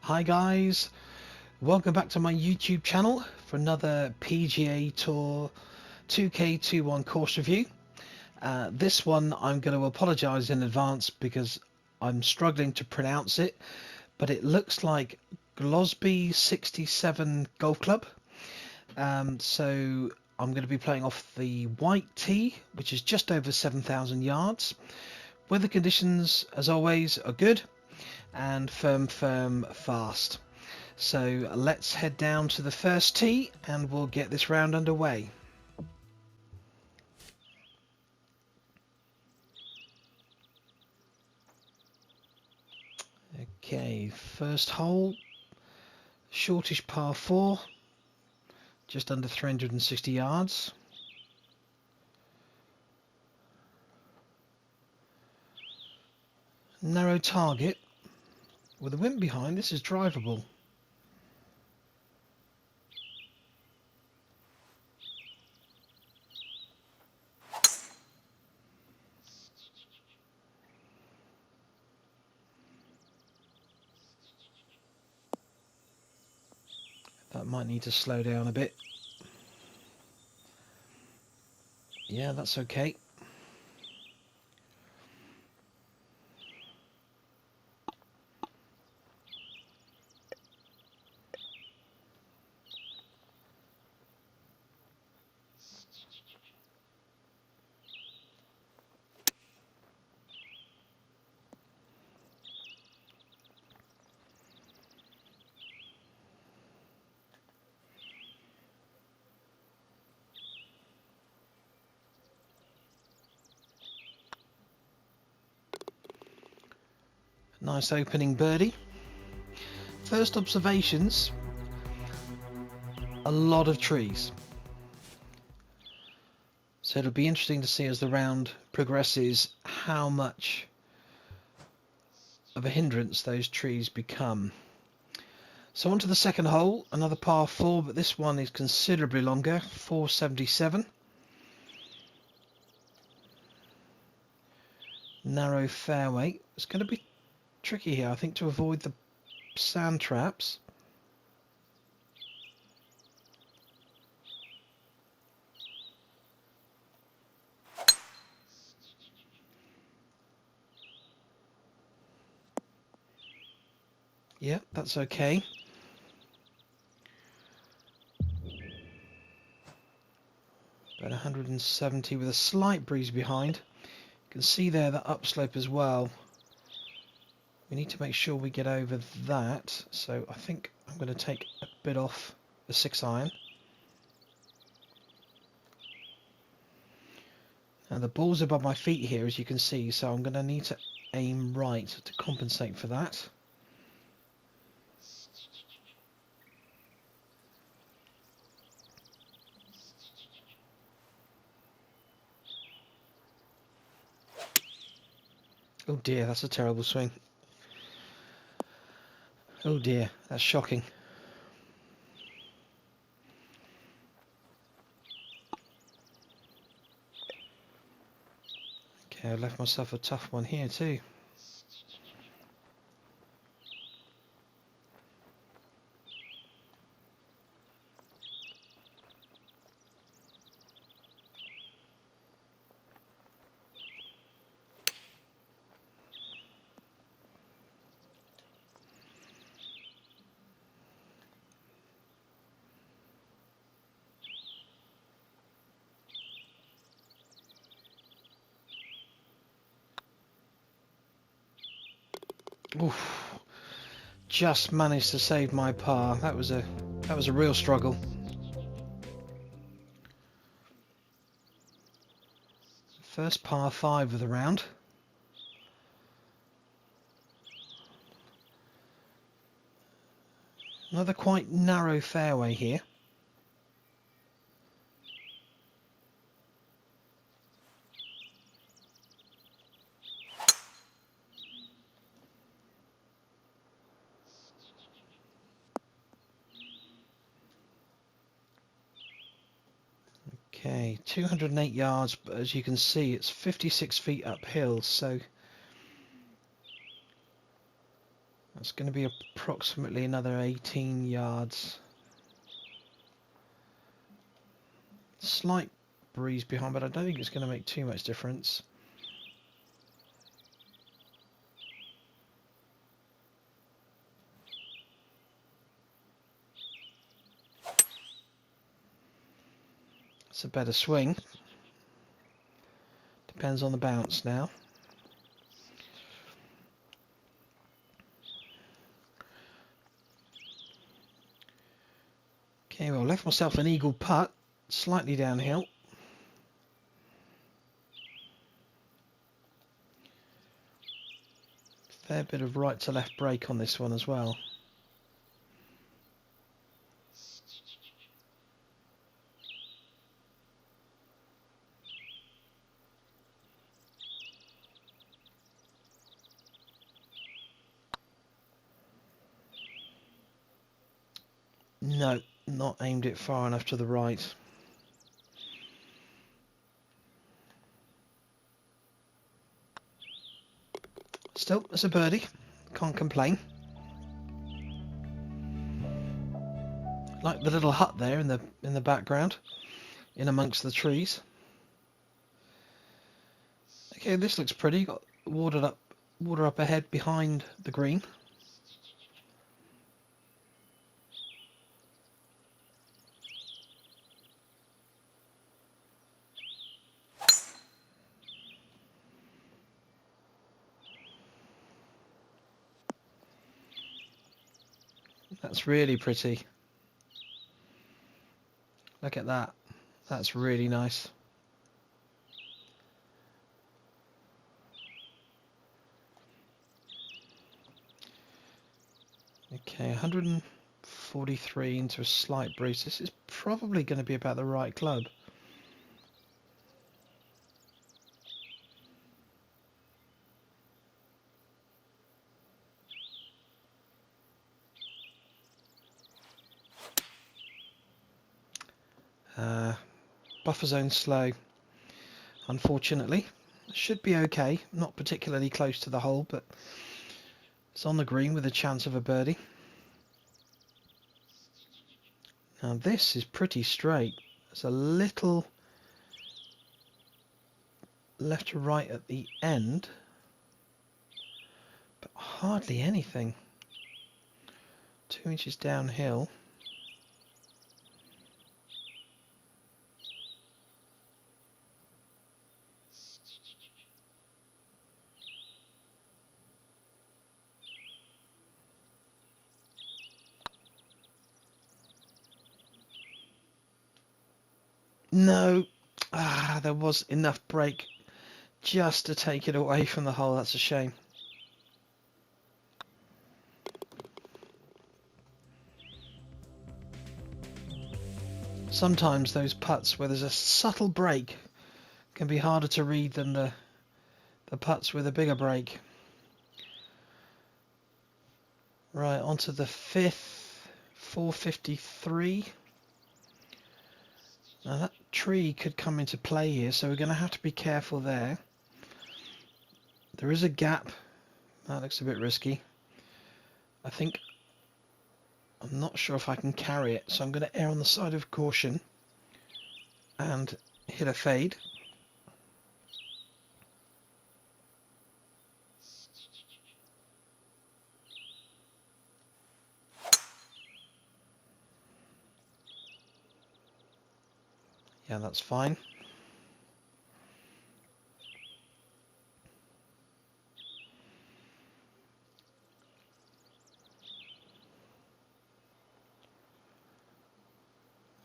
Hi guys, welcome back to my YouTube channel for another PGA Tour 2K21 course review. This one I'm going to apologise in advance because I'm struggling to pronounce it, but it looks like Glosbe 67 Golf Club. So I'm going to be playing off the white tee, which is just over 7,000 yards. Weather conditions, as always, are good and firm, fast. So let's head down to the first tee and we'll get this round underway. Okay, first hole, shortish par 4, just under 360 yards. Narrow target. With the wind behind, this is drivable. That might need to slow down a bit. Yeah, that's okay. Nice opening birdie. First observations, a lot of trees. So it'll be interesting to see as the round progresses how much of a hindrance those trees become. So on to the second hole, another par 4, but this one is considerably longer, 477. Narrow fairway. It's going to be tricky here, I think, to avoid the sand traps. Yeah, that's okay. About 170 with a slight breeze behind. You can see there the upslope as well. We need to make sure we get over that. So I think I'm going to take a bit off the 6-iron. Now the ball's above my feet here, as you can see, so I'm going to need to aim right to compensate for that. Oh dear, that's a terrible swing. Oh dear, that's shocking. Okay, I left myself a tough one here too. Oof. Just managed to save my par. That was a real struggle. First par 5 of the round. Another quite narrow fairway here. Okay, 208 yards, but as you can see, it's 56 feet uphill, so That's going to be approximately another 18 yards. Slight breeze behind, but I don't think it's going to make too much difference. It's a better swing. Depends on the bounce now. Okay, well, left myself an eagle putt, slightly downhill. Fair bit of right to left break on this one as well. No, not aimed it far enough to the right. Still, it's a birdie. Can't complain. Like the little hut there in the background, in amongst the trees. Okay, this looks pretty. Got water up ahead behind the green. That's really pretty. Look at that. That's really nice. Okay, 143 into a slight breeze. This is probably going to be about the right club. Buffer zone slow, unfortunately. Should be okay, not particularly close to the hole, but it's on the green with a chance of a birdie. Now this is pretty straight. There's a little left to right at the end, but hardly anything. 2 inches downhill. No, there was enough break just to take it away from the hole. That's a shame. Sometimes those putts where there's a subtle break can be harder to read than the putts with a bigger break. Right, onto the fifth, 453. Now that tree could come into play here, so we're going to have to be careful there. There is a gap. That looks a bit risky. I'm not sure if I can carry it, so I'm going to err on the side of caution and hit a fade. Yeah, that's fine.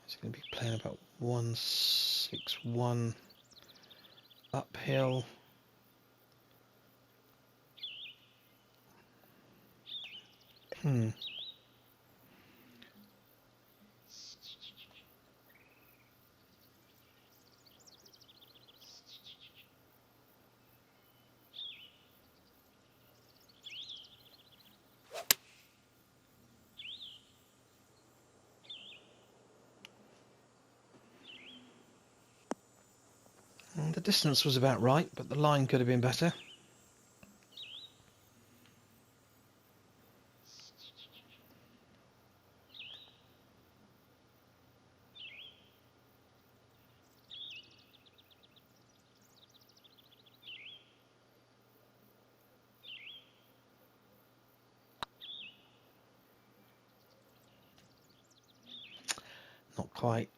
It's going to be playing about 161 uphill. And the distance was about right, but the line could have been better. quite.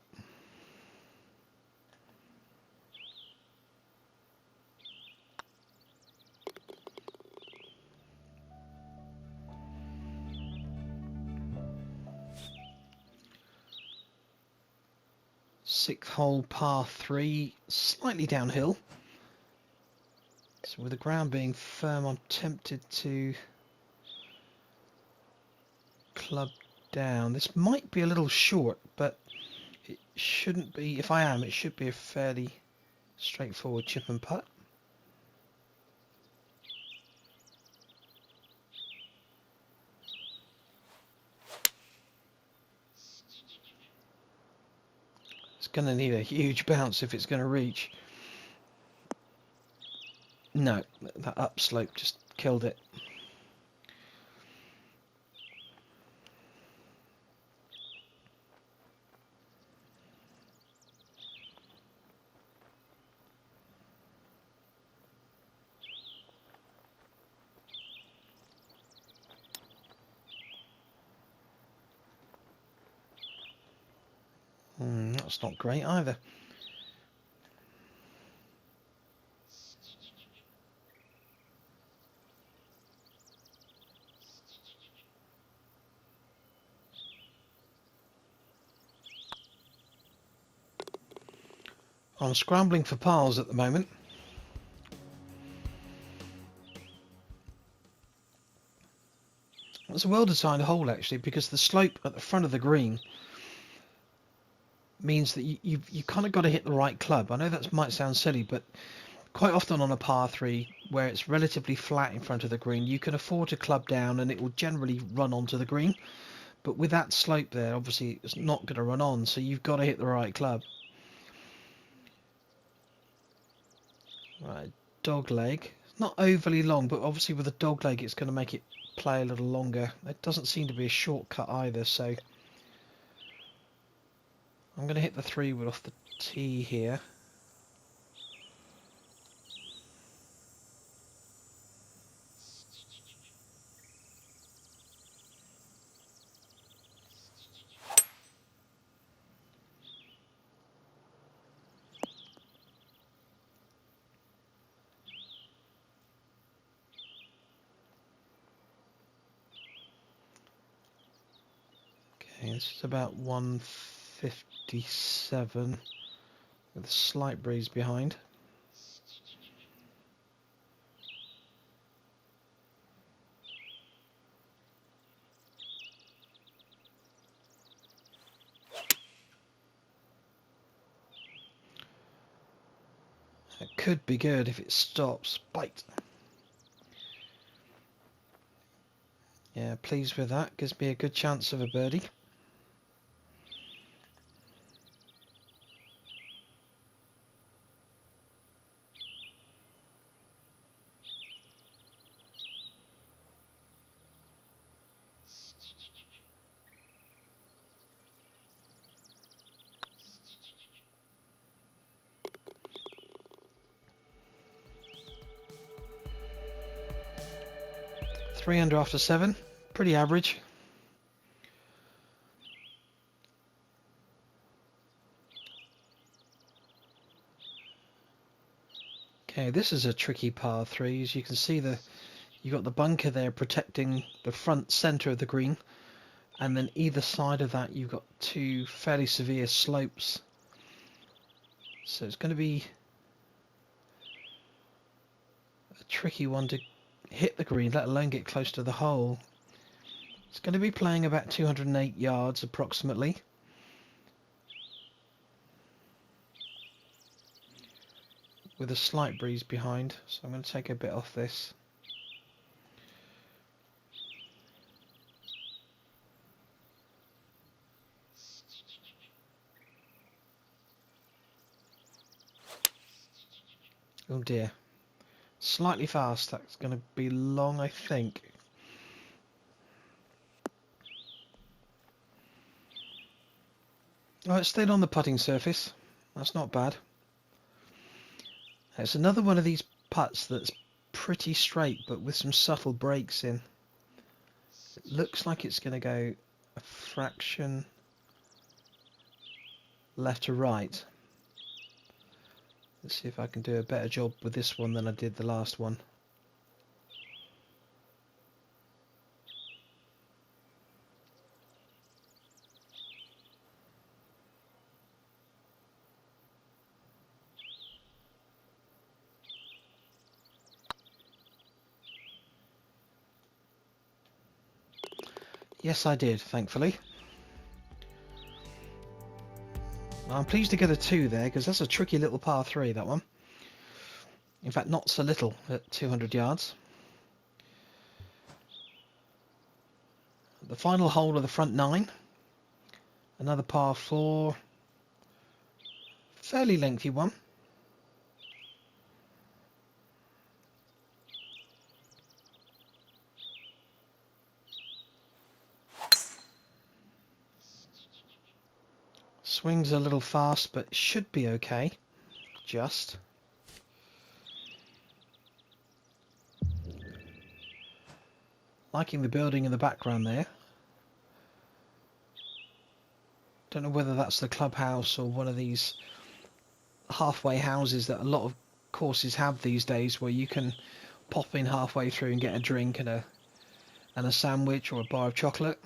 Sixth hole, par 3, slightly downhill. So with the ground being firm, I'm tempted to club down. This might be a little short, but it shouldn't be. If I am, it should be a fairly straightforward chip and putt. It's going to need a huge bounce if it's going to reach. No, that upslope just killed it. That's not great either. I'm scrambling for pars at the moment. It's a well-designed hole actually, because the slope at the front of the green means that you kind of got to hit the right club. I know that might sound silly, but quite often on a par 3 where it's relatively flat in front of the green, you can afford to club down and it will generally run onto the green. But with that slope there, obviously it's not going to run on, so you've got to hit the right club. Right, dog leg. It's not overly long, but obviously with a dog leg it's going to make it play a little longer. It doesn't seem to be a shortcut either, so I'm going to hit the 3-wood off the tee here. Okay, this is about 157 with a slight breeze behind. It could be good if it stops. Bite. Yeah, pleased with that. Gives me a good chance of a birdie. Three under after 7. Pretty average. Okay, this is a tricky par 3. As you can see, you got the bunker there protecting the front centre of the green, and then either side of that you've got 2 fairly severe slopes. So it's going to be a tricky one to hit the green, let alone get close to the hole. It's going to be playing about 208 yards approximately. With a slight breeze behind, so I'm going to take a bit off this. Oh dear. Slightly fast. That's going to be long, I think. Oh, it stayed on the putting surface. That's not bad. It's another one of these putts that's pretty straight, but with some subtle breaks in. It looks like it's going to go a fraction left to right. Let's see if I can do a better job with this one than I did the last one. Yes, I did, thankfully. I'm pleased to get a 2 there, because that's a tricky little par 3, that one. In fact, not so little at 200 yards. The final hole of the front 9. Another par 4. Fairly lengthy one. Swings a little fast, but should be okay. Just. Liking the building in the background there. Don't know whether that's the clubhouse or one of these halfway houses that a lot of courses have these days, where you can pop in halfway through and get a drink and a sandwich or a bar of chocolate.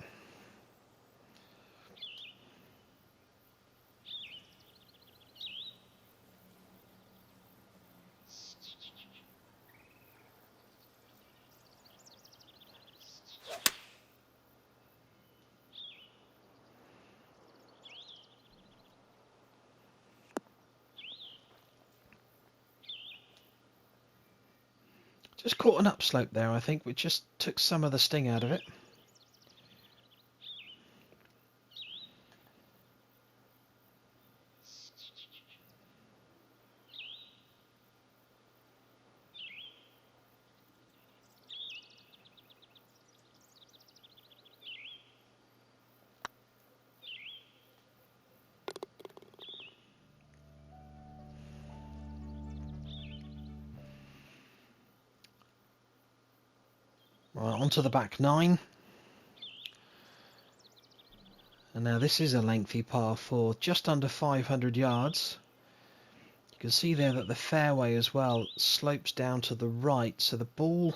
Just caught an upslope there, I think, which just took some of the sting out of it. Right, onto the back 9. And now this is a lengthy par 4, just under 500 yards. You can see there that the fairway as well slopes down to the right, so the ball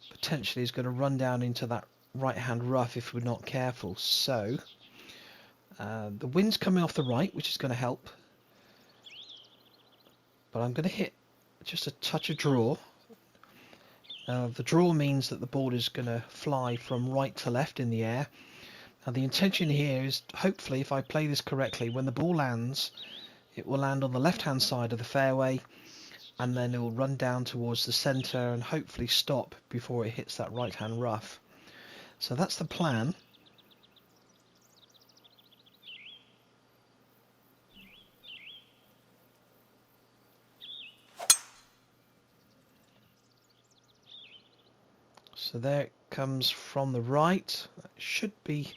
potentially is going to run down into that right-hand rough if we're not careful. So the wind's coming off the right, which is going to help. But I'm going to hit just a touch of draw. The draw means that the ball is going to fly from right to left in the air. Now the intention here is, hopefully, if I play this correctly, when the ball lands, it will land on the left-hand side of the fairway, and then it will run down towards the centre and hopefully stop before it hits that right-hand rough. So that's the plan. So there it comes from the right. That should be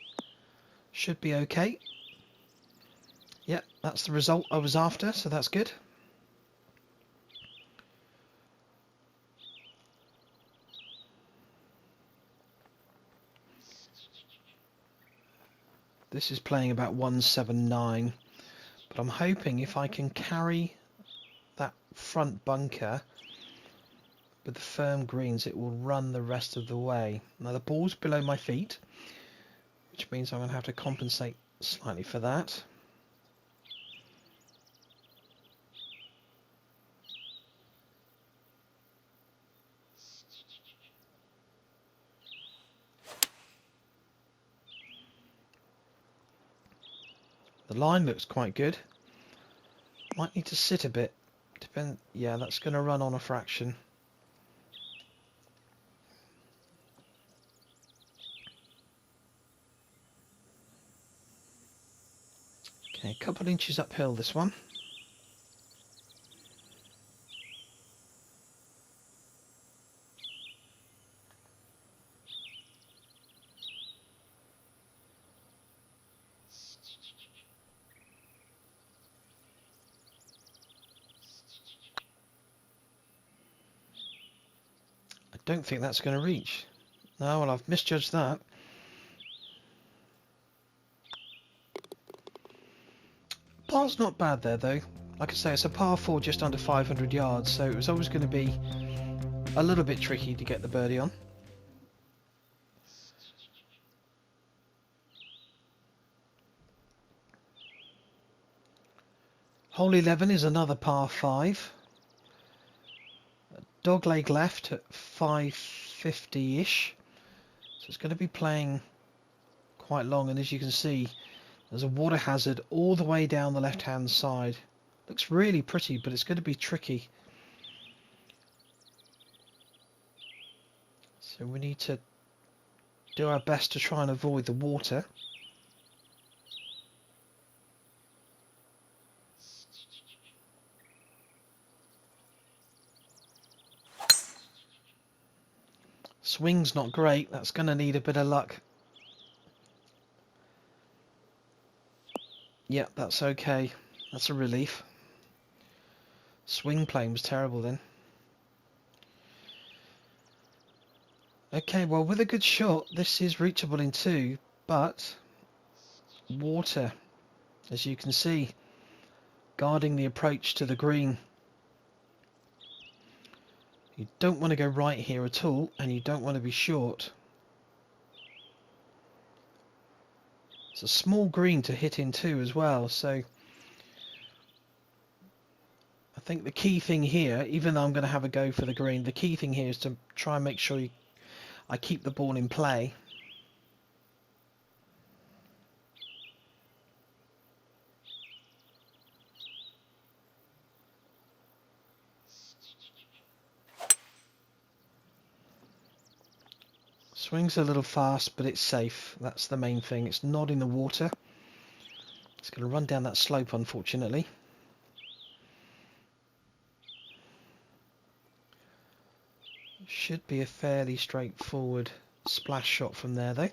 okay. Yep, that's the result I was after, so that's good. This is playing about 179, but I'm hoping if I can carry that front bunker with the firm greens, it will run the rest of the way. Now the ball's below my feet, which means I'm going to have to compensate slightly for that. The line looks quite good. Might need to sit a bit. Yeah, that's going to run on a fraction. Okay, a couple of inches uphill this one. I don't think that's going to reach. No, well, I've misjudged that. was not bad there though. Like I say, it's a par 4 just under 500 yards, so it was always going to be a little bit tricky to get the birdie on. Hole 11 is another par 5. Dogleg left at 550-ish. So it's going to be playing quite long, and as you can see, there's a water hazard all the way down the left-hand side. Looks really pretty, but it's going to be tricky. So we need to do our best to try and avoid the water. Swing's not great. That's going to need a bit of luck. Yep, that's okay. That's a relief. Swing playing was terrible then. Okay, well, with a good shot, this is reachable in 2, but water, as you can see, guarding the approach to the green. You don't want to go right here at all, and you don't want to be short. It's a small green to hit in 2 as well, so I think the key thing here, even though I'm going to have a go for the green, the key thing here is to try and make sure I keep the ball in play. Swing's a little fast, but it's safe. That's the main thing. It's not in the water. It's going to run down that slope, unfortunately. Should be a fairly straightforward splash shot from there, though.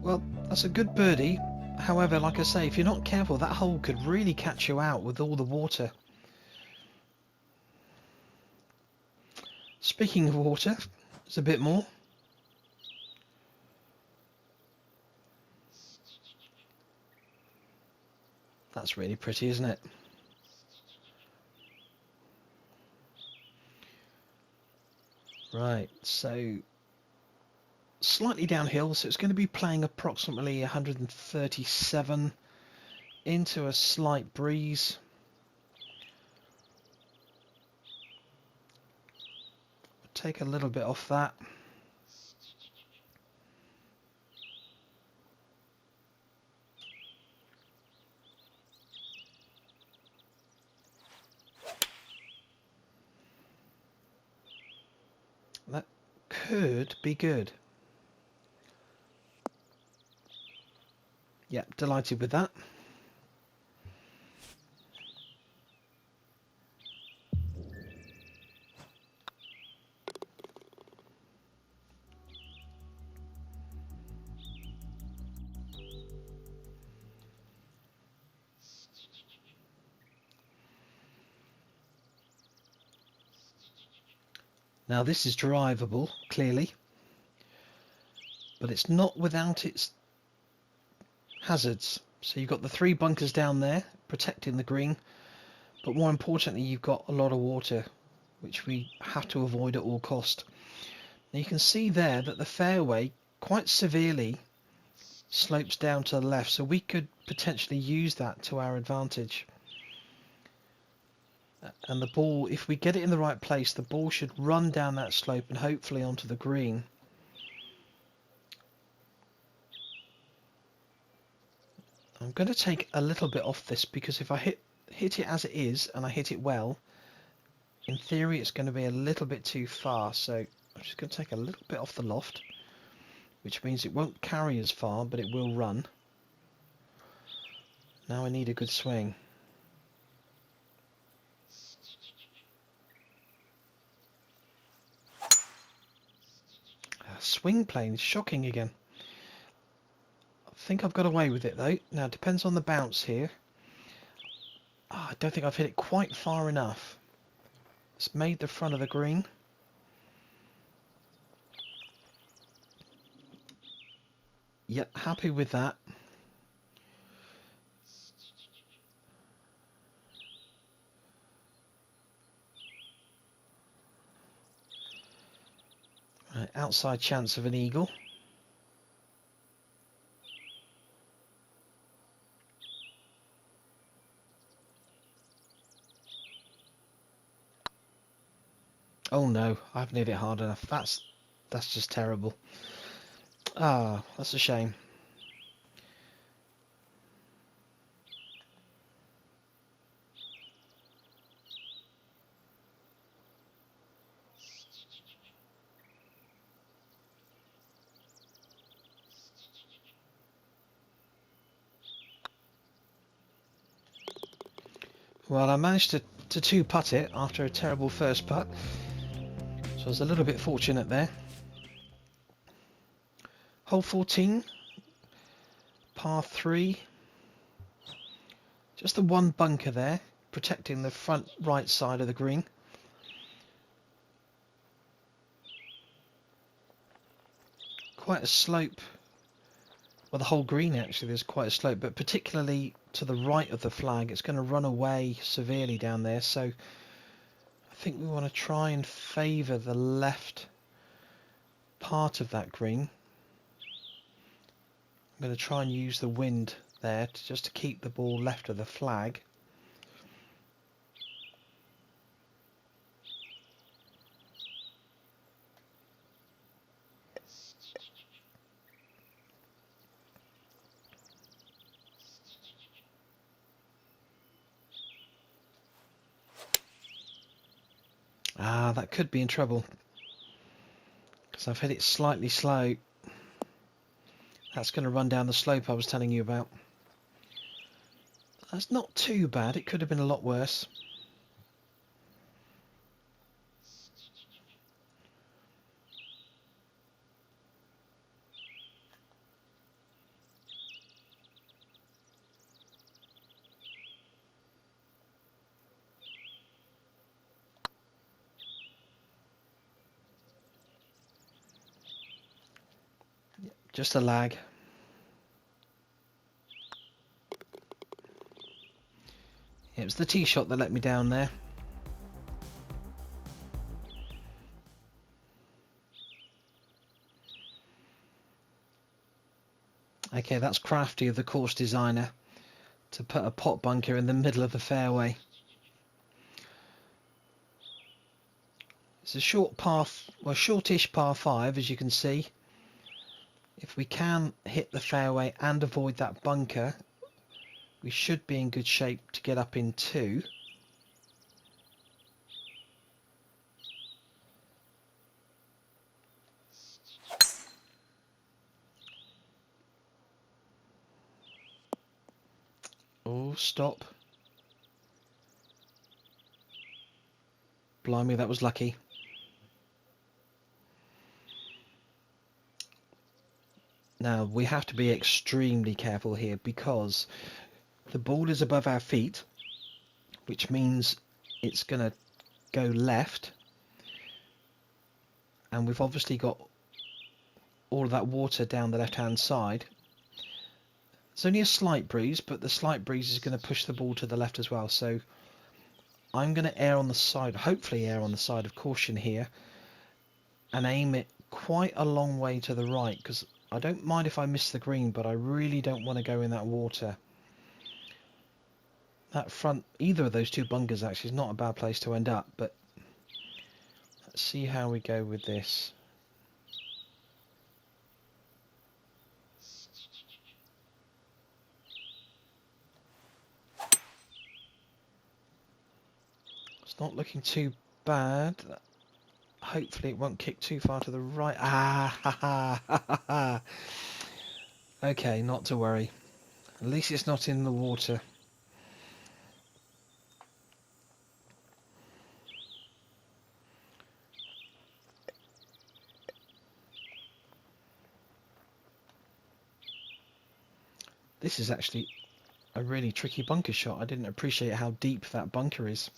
Well, that's a good birdie. However, like I say, if you're not careful, that hole could really catch you out with all the water. Speaking of water, there's a bit more. That's really pretty, isn't it? Right, so slightly downhill, so it's going to be playing approximately 137 into a slight breeze. Take a little bit off that. That could be good. Yeah, delighted with that. Now this is drivable, clearly, but it's not without its hazards. So you've got the 3 bunkers down there protecting the green, but more importantly you've got a lot of water, which we have to avoid at all cost. Now you can see there that the fairway quite severely slopes down to the left, so we could potentially use that to our advantage. And the ball, if we get it in the right place, the ball should run down that slope and hopefully onto the green. I'm going to take a little bit off this, because if I hit it as it is and I hit it well, in theory it's going to be a little bit too far, so I'm just going to take a little bit off the loft, which means it won't carry as far, but it will run. Now I need a good swing. swing plane is shocking again. I think I've got away with it though. Now it depends on the bounce here. I don't think I've hit it quite far enough. It's made the front of the green. Yep, happy with that. Right, outside chance of an eagle. Oh no, I haven't hit it hard enough. That's just terrible. Ah, that's a shame. Well, I managed to two-putt it after a terrible first putt. So I was a little bit fortunate there. Hole 14, par 3. Just the one bunker there, protecting the front right side of the green. Quite a slope. Well, the whole green actually, there's quite a slope, but particularly to the right of the flag, it's going to run away severely down there. So I think we want to try and favour the left part of that green. I'm going to try and use the wind there just to keep the ball left of the flag. Ah, that could be in trouble because I've hit it slightly slow. That's going to run down the slope I was telling you about. That's not too bad. It could have been a lot worse. Just a lag. It was the tee shot that let me down there. Okay, that's crafty of the course designer to put a pot bunker in the middle of the fairway. It's a short par, well, shortish par 5, as you can see. If we can hit the fairway and avoid that bunker, we should be in good shape to get up in 2. Oh, stop. Blimey, that was lucky. Now, we have to be extremely careful here because the ball is above our feet, which means it's going to go left. And we've obviously got all of that water down the left-hand side. It's only a slight breeze, but the slight breeze is going to push the ball to the left as well. So I'm going to err on the side, hopefully err on the side of caution here, and aim it quite a long way to the right, because I don't mind if I miss the green, but I really don't want to go in that water. That front, either of those two bunkers actually is not a bad place to end up, but let's see how we go with this. It's not looking too bad. Hopefully it won't kick too far to the right. Ah, ha, ha, ha, ha, ha. Okay, not to worry. At least it's not in the water. This is actually a really tricky bunker shot. I didn't appreciate how deep that bunker is.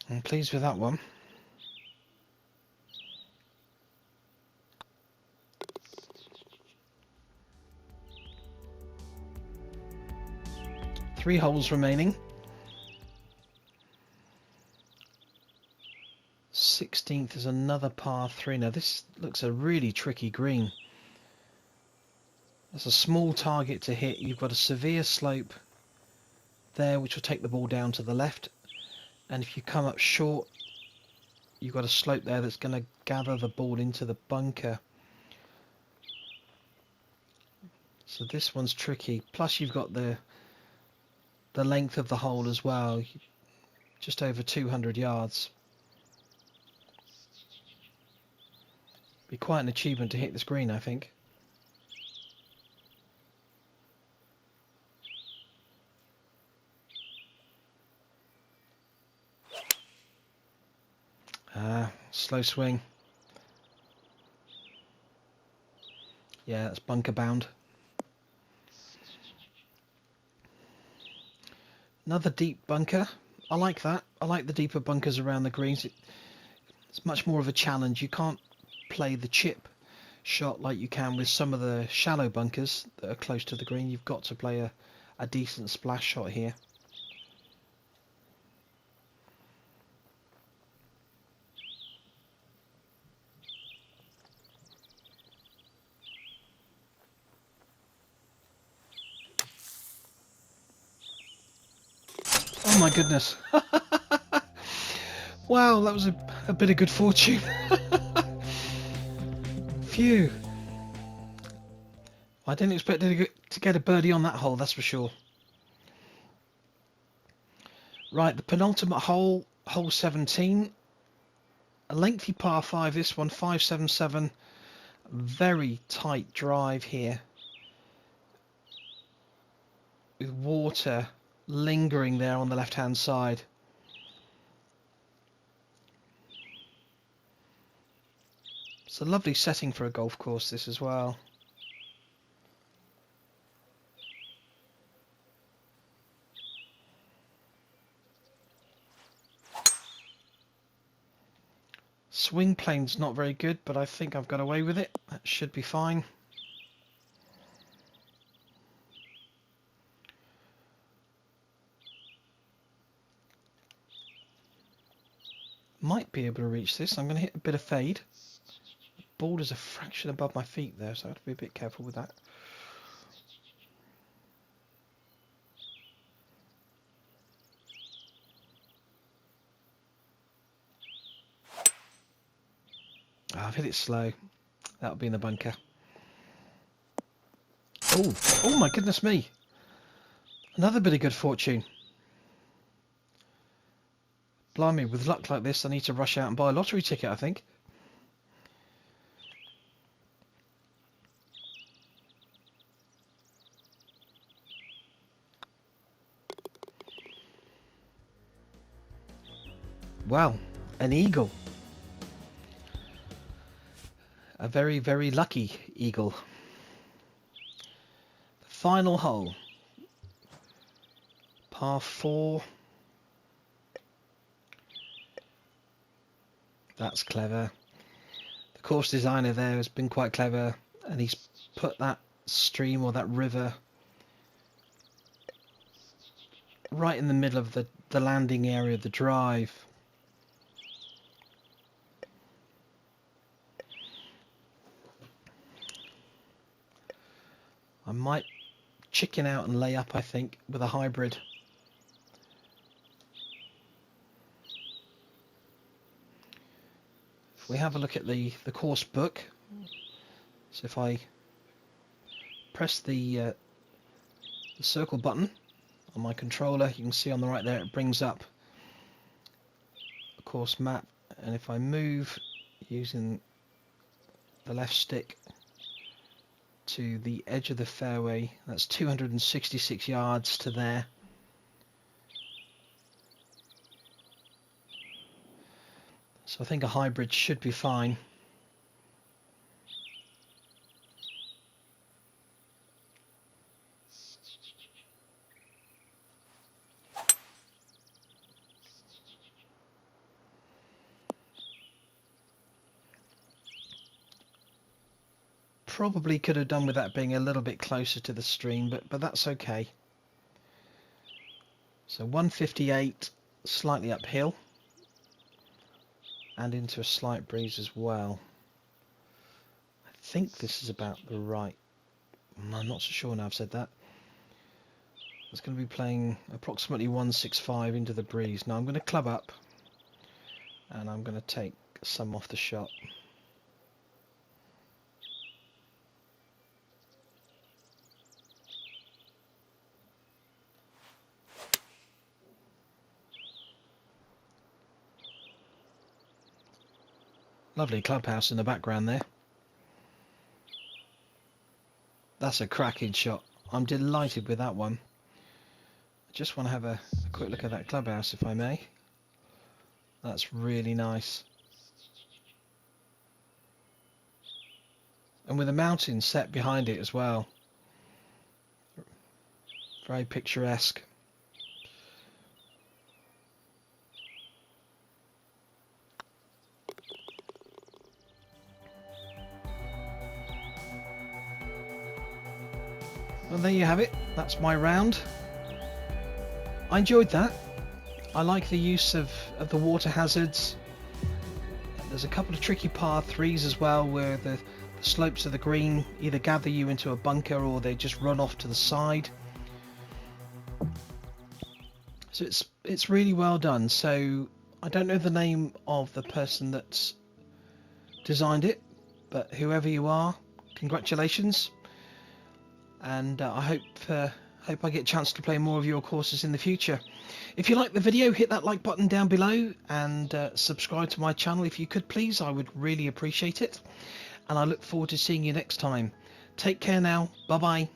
I'm pleased with that one. Three holes remaining. 16th is another par 3. Now this looks a really tricky green. It's a small target to hit. You've got a severe slope there which will take the ball down to the left, and if you come up short you've got a slope there that's going to gather the ball into the bunker. So this one's tricky. Plus you've got the length of the hole as well, just over 200 yards. Be quite an achievement to hit this green, I think. Slow swing. Yeah, that's bunker bound. Another deep bunker. I like that. I like the deeper bunkers around the greens. It's much more of a challenge. You can't play the chip shot like you can with some of the shallow bunkers that are close to the green. You've got to play a decent splash shot here. Oh my goodness. Wow, that was a bit of good fortune. Phew. I didn't expect to get a birdie on that hole, that's for sure. Right, the penultimate hole, hole 17. A lengthy par 5, this one, 577. Very tight drive here, with water lingering there on the left hand side. It's a lovely setting for a golf course, this as well. Swing plane's not very good, but I think I've got away with it. That should be fine. Might be able to reach this. I'm going to hit a bit of fade. The ball is a fraction above my feet there, so I have to be a bit careful with that. Oh, I've hit it slow. That'll be in the bunker. Oh, oh my goodness me. Another bit of good fortune. Blimey, with luck like this, I need to rush out and buy a lottery ticket, I think. Wow, an eagle. A very, very lucky eagle. The final hole. Par 4. That's clever. The course designer there has been quite clever, and he's put that stream or that river right in the middle of the landing area of the drive. I might chicken out and lay up, I think, with a hybrid. If we have a look at the course book, so if I press the circle button on my controller, you can see on the right there it brings up a course map, and if I move using the left stick to the edge of the fairway. That's 266 yards to there. So I think a hybrid should be fine. Probably could have done with that being a little bit closer to the stream, but that's okay. So 158, slightly uphill, and into a slight breeze as well. I think this is about the right. I'm not so sure now I've said that. It's going to be playing approximately 165 into the breeze. Now I'm going to club up, and I'm going to take some off the shot. Lovely clubhouse in the background there. That's a cracking shot. I'm delighted with that one. I just want to have a quick look at that clubhouse, if I may. That's really nice. And with a mountain set behind it as well. Very picturesque. Well, there you have it. That's my round. I enjoyed that. I like the use of the water hazards. There's a couple of tricky par threes as well, where the slopes of the green either gather you into a bunker or they just run off to the side. So it's really well done. So I don't know the name of the person that's designed it, but whoever you are, congratulations. And I hope I get a chance to play more of your courses in the future. If you like the video, hit that like button down below, and subscribe to my channel if you could, please. I would really appreciate it. And I look forward to seeing you next time. Take care now. Bye bye.